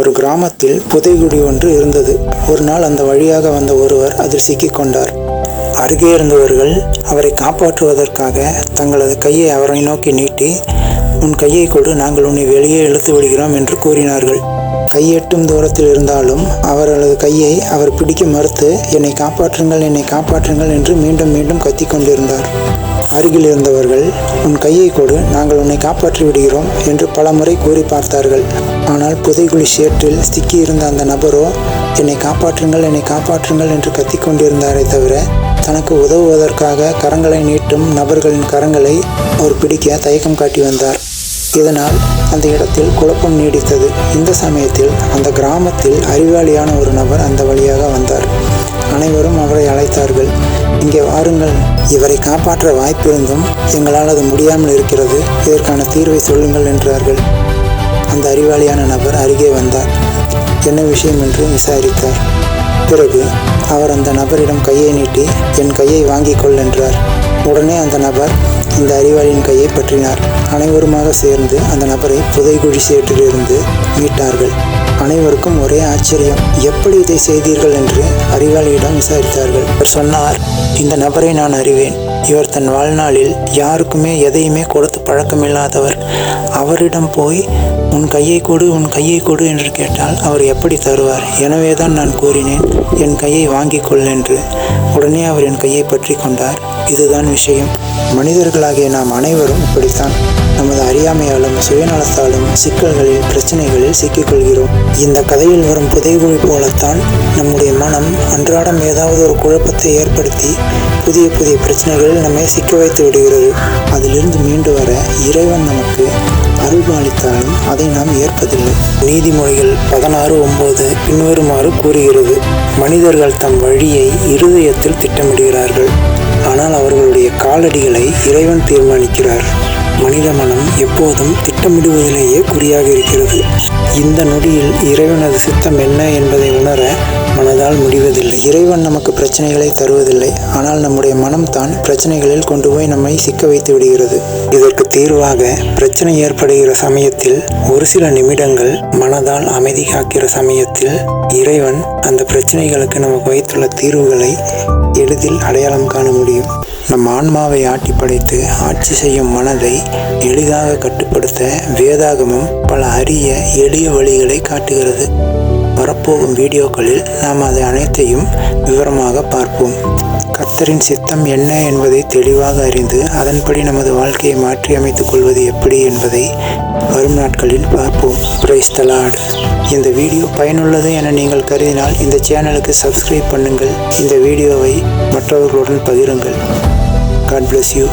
ஒரு கிராமத்தில் புதைகுழி ஒன்று இருந்தது. ஒரு நாள் அந்த வழியாக வந்த ஒருவர் அதில் சிக்கிக்கொண்டார். அருகே இருந்தவர்கள் அவரை காப்பாற்றுவதற்காக தங்களது கையை அவரை நோக்கி நீட்டி, உன் கையை கொடு, நாங்கள் உன்னை வெளியே இழுத்து விடுகிறோம் என்று கூறினார்கள். கையெட்டும் தூரத்தில் இருந்தாலும் அவர்களது கையை அவர் பிடிக்க மறுத்து, என்னை காப்பாற்றுங்கள், என்னை காப்பாற்றுங்கள் என்று மீண்டும் மீண்டும் கத்திக் கொண்டிருந்தார். அருகில் இருந்தவர்கள், உன் கையை கொடு, நாங்கள் உன்னை காப்பாற்றி விடுகிறோம் என்று பல முறை கூறி பார்த்தார்கள். ஆனால் புதைகுழி சேற்றில் சிக்கியிருந்த அந்த நபரோ என்னை காப்பாற்றுங்கள், என்னை காப்பாற்றுங்கள் என்று கத்திக் கொண்டிருந்தாரே தவிர தனக்கு உதவுவதற்காக கரங்களை நீட்டும் நபர்களின் கரங்களை அவர் பிடிக்க தயக்கம் காட்டி வந்தார். இதனால் அந்த இடத்தில் குழப்பம் நீடித்தது. இந்த சமயத்தில் அந்த கிராமத்தில் அறிவாளியான ஒரு நபர் அந்த வழியாக வந்தார். அனைவரும் அவரை அழைத்தார்கள். இங்கே வாருங்கள், இவரை காப்பாற்ற வாய்ப்பிருந்தும் எங்களால் அது முடியாமல் இருக்கிறது, இதற்கான தீர்வை சொல்லுங்கள் என்றார்கள். அந்த அறிவாளியான நபர் அருகே வந்தார். என்ன விஷயம் என்று விசாரித்தார். பிறகு அவர் அந்த நபரிடம் கையை நீட்டி, என் கையை வாங்கிக் கொள் என்றார். உடனே அந்த நபர் இந்த அறிவாளியின் கையை பற்றினார். அனைவருமாக சேர்ந்து அந்த நபரை புதைகுழி சேற்றிலிருந்து மீட்டார்கள். அனைவருக்கும் ஒரே ஆச்சரியம். எப்படி இதை செய்தீர்கள் என்று அறிவாளியிடம் விசாரித்தார்கள். அவர் சொன்னார், இந்த நபரை நான் அறிவேன். இவர் தன் வாழ்நாளில் யாருக்குமே எதையுமே கொடுத்து பழக்கமில்லாதவர். அவரிடம் போய் உன் கையை கொடு, உன் கையை கொடு என்று கேட்டால் அவர் எப்படி தருவார்? எனவே தான் நான் கூறினேன், என் கையை வாங்கிக் கொள் என்று. உடனே அவர் என் கையை பற்றி கொண்டார். இதுதான் விஷயம். மனிதர்களாகிய நாம் அனைவரும் இப்படித்தான். நமது அறியாமையாலும் சுயநலத்தாலும் சிக்கல்களில், பிரச்சனைகளில் சிக்கிக்கொள்கிறோம். இந்த கதையில் வரும் புதைகுழி போலத்தான் நம்முடைய மனம் அன்றாடம் ஏதாவது ஒரு குழப்பத்தை ஏற்படுத்தி புதிய புதிய பிரச்சனைகளில் நம்மை சிக்க வைத்து விடுகிறது. அதிலிருந்து மீண்டு வர இறைவன் நமக்கு அருள்பாலித்தாலும் அதை நாம் ஏற்பதில்லை. நீதிமொழிகள் 16:9 பின்வருமாறு கூறுகிறது, மனிதர்கள் தம் வழியை இருதயத்தில் திட்டமிடுகிறார்கள், ஆனால் அவர்களுடைய காலடிகளை இறைவன் தீர்மானிக்கிறார். மனித மனம் எப்போதும் திட்டமிடுவதிலேயே குறியாக இருக்கிறது. இந்த நொடியில் இறைவனது சித்தம் என்ன என்பதை உணர மனதால் முடிவதில்லை. இறைவன் நமக்கு பிரச்சனைகளை தருவதில்லை, ஆனால் நம்முடைய மனம்தான் பிரச்சனைகளில் கொண்டு போய் நம்மை சிக்க வைத்து விடுகிறது. இதற்கு தீர்வாக பிரச்சனை ஏற்படுகிற சமயத்தில் ஒரு சில நிமிடங்கள் மனதால் அமைதி காக்கிற சமயத்தில் இறைவன் அந்த பிரச்சனைகளுக்கு நமக்கு வைத்துள்ள தீர்வுகளை எளிதில் அடையாளம் காண முடியும். நம் ஆன்மாவை ஆட்டி படைத்து ஆட்சி செய்யும் மனதை எளிதாக கட்டுப்படுத்த வேதாகமம் பல அரிய எளிய வழிகளை காட்டுகிறது. வரப்போகும் வீடியோக்களில் நாம் அதை அனைத்தையும் விவரமாக பார்ப்போம். கர்த்தரின் சித்தம் என்ன என்பதை தெளிவாக அறிந்து அதன்படி நமது வாழ்க்கையை மாற்றி அமைத்துக் கொள்வது எப்படி என்பதை வரும் நாட்களில் பார்ப்போம். Praise the Lord. இந்த வீடியோ பயனுள்ளது என நீங்கள் கருதினால் இந்த சேனலுக்கு சப்ஸ்கிரைப் பண்ணுங்கள். இந்த வீடியோவை மற்றவர்களுடன் பகிருங்கள். God bless you.